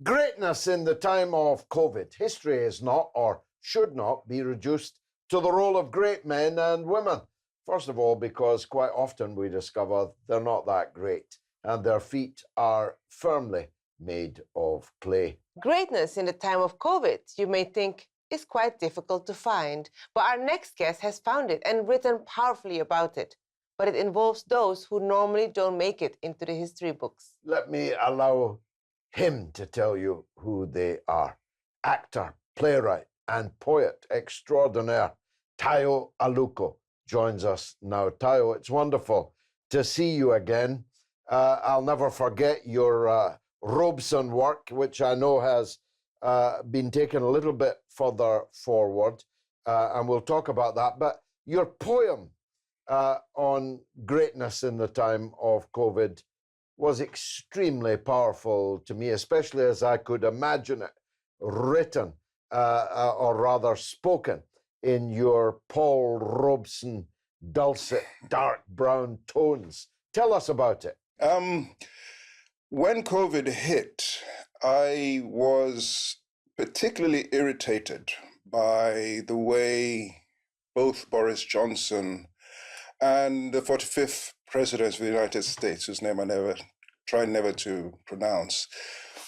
Greatness in the time of COVID. History is not or should not be reduced to the role of great men and women. First of all, because quite often we discover they're not that great and their feet are firmly made of clay. Greatness in the time of COVID, you may think, is quite difficult to find, but our next guest has found it and written powerfully about it. But it involves those who normally don't make it into the history books. Let me allow him to tell you who they are. Actor, playwright, and poet extraordinaire, Tayo Aluko joins us now. Tayo, it's wonderful to see you again. I'll never forget your Robeson work, which I know has been taken a little bit further forward, and we'll talk about that. But your poem on greatness in the time of COVID was extremely powerful to me, especially as I could imagine it written, or rather spoken, in your Paul Robeson dulcet, dark brown tones. Tell us about it. When COVID hit, I was particularly irritated by the way both Boris Johnson and the 45th President of the United States, whose name I try never to pronounce,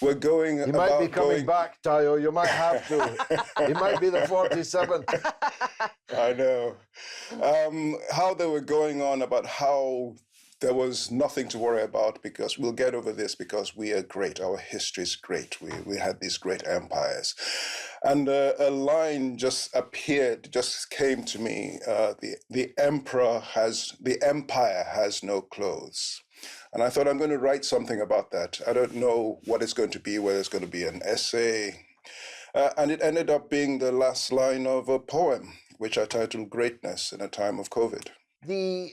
were going You about... might be coming back, Tayo. You might have to. He might be the 47th. I know. How they were going on about how there was nothing to worry about because we'll get over this because we are great. Our history is great. We had these great empires. And a line just appeared, just came to me. The empire has no clothes. And I thought I'm going to write something about that. I don't know what it's going to be, whether it's going to be an essay. And it ended up being the last line of a poem, which I titled Greatness in a Time of COVID. The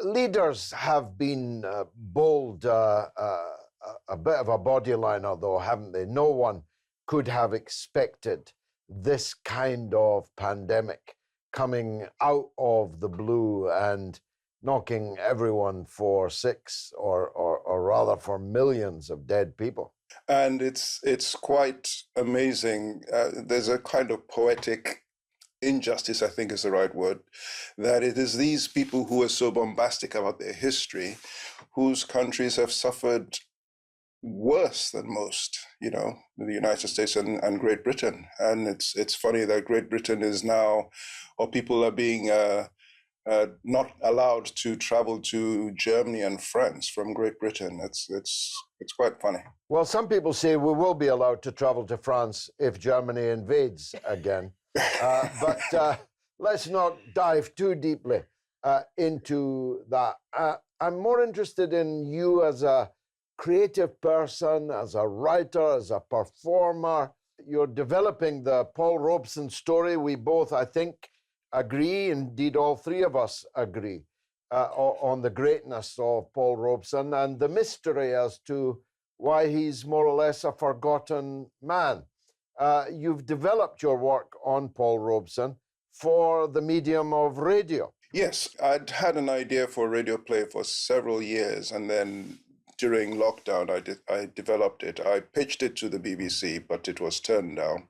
leaders have been bold, a bit of a body liner, though, haven't they? No one could have expected this kind of pandemic coming out of the blue and knocking everyone for six, or rather for millions of dead people. And it's quite amazing. There's a kind of poetic injustice, I think is the right word, that it is these people who are so bombastic about their history, whose countries have suffered worse than most, the United States and Great Britain. And it's funny that Great Britain is now, or people are being not allowed to travel to Germany and France from Great Britain. It's quite funny. Well, some people say we will be allowed to travel to France if Germany invades again. But let's not dive too deeply into that. I'm more interested in you as a creative person, as a writer, as a performer. You're developing the Paul Robeson story. We both, I think, agree, indeed all three of us agree, on the greatness of Paul Robeson and the mystery as to why he's more or less a forgotten man. You've developed your work on Paul Robeson for the medium of radio. Yes, I'd had an idea for a radio play for several years, and then during lockdown, I developed it. I pitched it to the BBC, but it was turned down.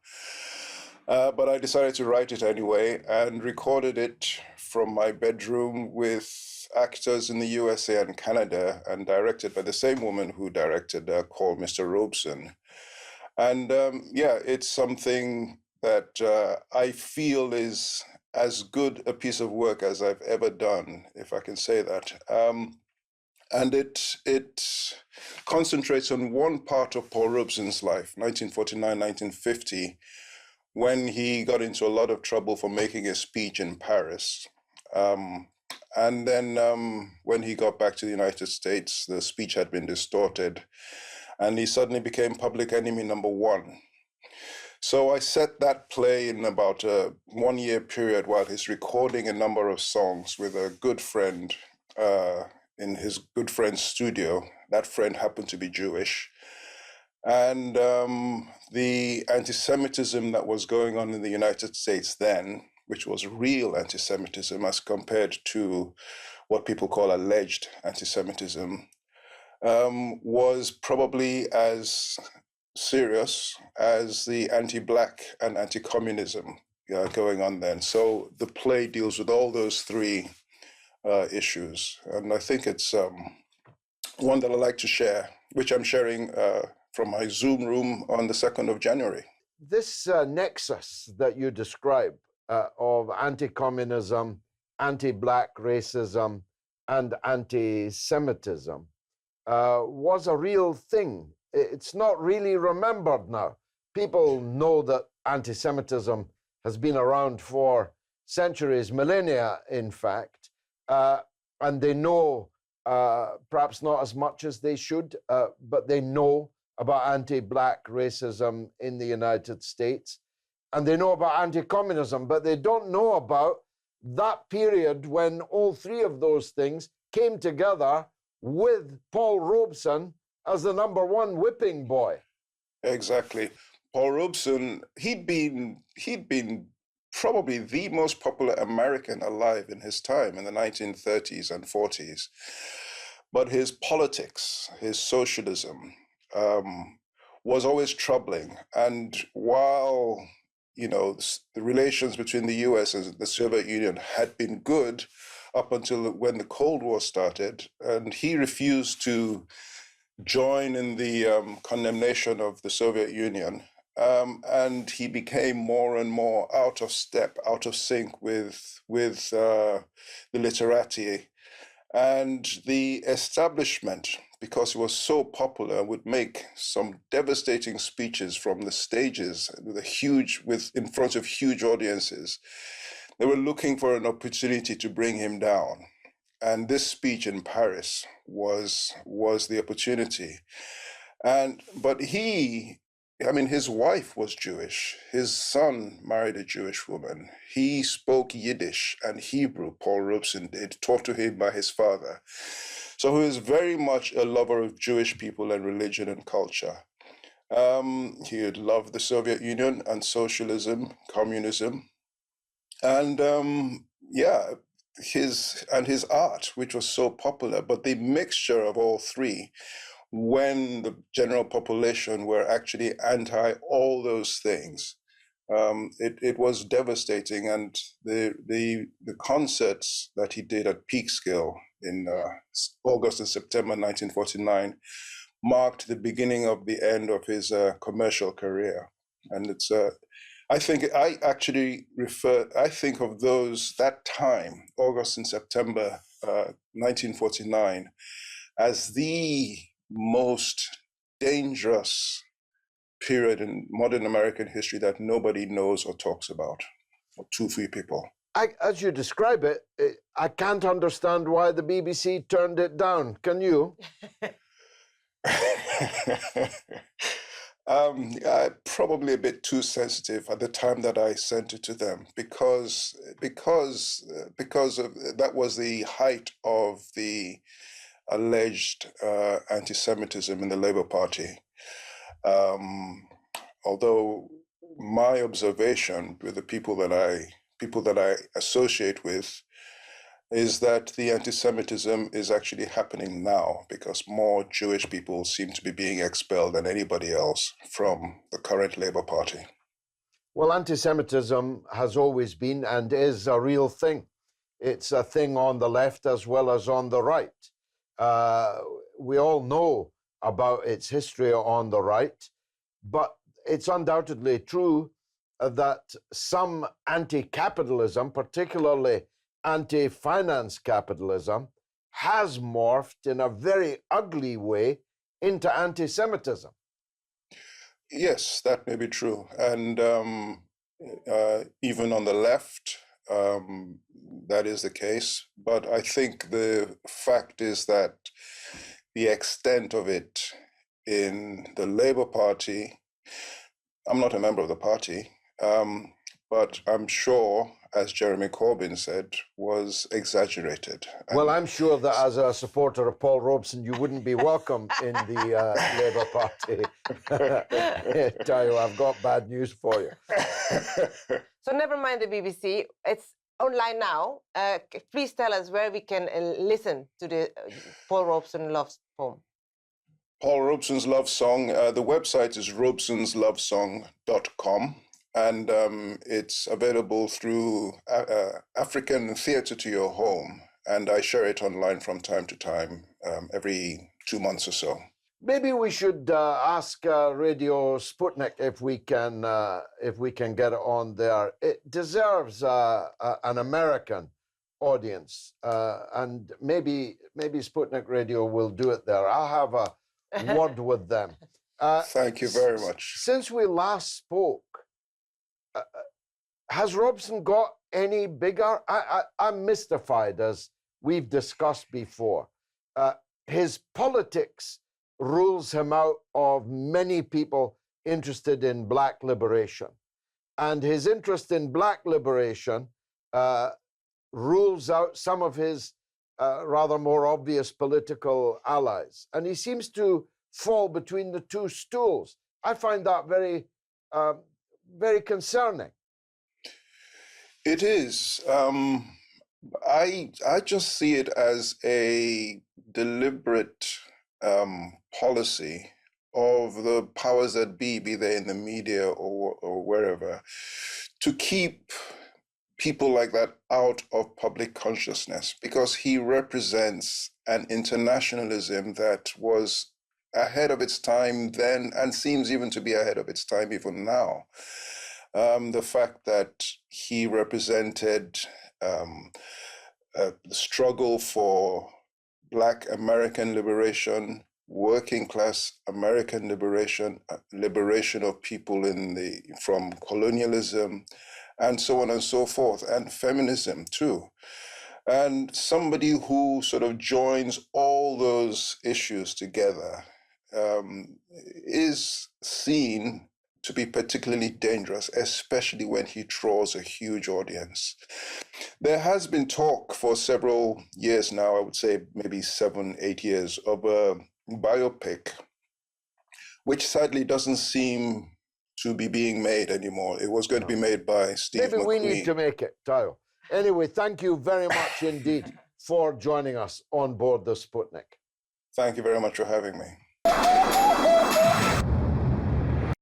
But I decided to write it anyway and recorded it from my bedroom with actors in the USA and Canada, and directed by the same woman who directed Call Mr. Robeson. And it's something that I feel is as good a piece of work as I've ever done, if I can say that. And it concentrates on one part of Paul Robeson's life, 1949, 1950, when he got into a lot of trouble for making a speech in Paris. And then when he got back to the United States, the speech had been distorted, and he suddenly became public enemy number one. So I set that play in about a 1 year period while he's recording a number of songs with a good friend in his good friend's studio. That friend happened to be Jewish. And the anti-Semitism that was going on in the United States then, which was real anti-Semitism as compared to what people call alleged anti-Semitism, was probably as serious as the anti-Black and anti-communism going on then. So the play deals with all those three issues. And I think it's one that I like to share, which I'm sharing from my Zoom room on the 2nd of January. This nexus that you describe of anti-communism, anti-Black racism, and anti-Semitism was a real thing. It's not really remembered now. People know that anti-Semitism has been around for centuries, millennia, in fact, and they know, perhaps not as much as they should, but they know about anti-Black racism in the United States, and they know about anti-communism, but they don't know about that period when all three of those things came together with Paul Robeson as the #1 whipping boy. Exactly. Paul Robeson, he'd been probably the most popular American alive in his time in the 1930s and 40s. But his politics, his socialism, was always troubling. And while, the relations between the US and the Soviet Union had been good up until when the Cold War started, and he refused to join in the condemnation of the Soviet Union, and he became more and more out of step, out of sync with the literati. And the establishment, because he was so popular, would make some devastating speeches from the stages in front of huge audiences. They were looking for an opportunity to bring him down. And this speech in Paris was the opportunity. But his wife was Jewish. His son married a Jewish woman. He spoke Yiddish and Hebrew, Paul Robeson did, taught to him by his father. So he was very much a lover of Jewish people and religion and culture. He had loved the Soviet Union and socialism, communism. And his art, which was so popular, but the mixture of all three, when the general population were actually anti all those things, it was devastating. And the concerts that he did at Peekskill in August and September 1949 marked the beginning of the end of his commercial career. And it's I think of that time, August and September 1949, as the most dangerous period in modern American history that nobody knows or talks about, or too few people. As you describe it, I can't understand why the BBC turned it down. Can you? Probably a bit too sensitive at the time that I sent it to them, because that was the height of the alleged anti-Semitism in the Labour Party. Although my observation with the people that I associate with is that the anti-Semitism is actually happening now, because more Jewish people seem to be being expelled than anybody else from the current Labour Party. Well, anti-Semitism has always been and is a real thing. It's a thing on the left as well as on the right. We all know about its history on the right, but it's undoubtedly true that some anti-capitalism, particularly anti-finance capitalism, has morphed in a very ugly way into anti-Semitism. Yes, that may be true. And even on the left, that is the case. But I think the fact is that the extent of it in the Labour Party, I'm not a member of the party, but I'm sure, as Jeremy Corbyn said, was exaggerated. Well, I'm sure that as a supporter of Paul Robeson, you wouldn't be welcome in the Labour Party. Tayo, I've got bad news for you. So never mind the BBC. It's online now. Please tell us where we can listen to the Paul Robeson Love poem. Paul Robeson's Love Song. The website is robesonslovesong.com, and it's available through African Theatre to Your Home, and I share it online from time to time, every 2 months or so. Maybe we should ask Radio Sputnik if we can get it on there. It deserves an American audience, and maybe Sputnik Radio will do it there. I'll have a word with them. Thank you very much. Since we last spoke, has Robeson got any bigger? I'm mystified, as we've discussed before. His politics rules him out of many people interested in Black liberation. And his interest in Black liberation rules out some of his rather more obvious political allies. And he seems to fall between the two stools. I find that very, very concerning. It is. I just see it as a deliberate policy of the powers that be they in the media or wherever, to keep people like that out of public consciousness, because he represents an internationalism that was ahead of its time then and seems even to be ahead of its time even now. The fact that he represented the struggle for Black American liberation, working class American liberation, liberation of people from colonialism, and so on and so forth, and feminism too. And somebody who sort of joins all those issues together is seen to be particularly dangerous, especially when he draws a huge audience. There has been talk for several years now, I would say maybe 7, 8 years, of a biopic, which sadly doesn't seem to be being made anymore. It was going to be made by Steve McQueen. Maybe we need to make it, Tayo. Anyway, thank you very much indeed for joining us on board the Sputnik. Thank you very much for having me.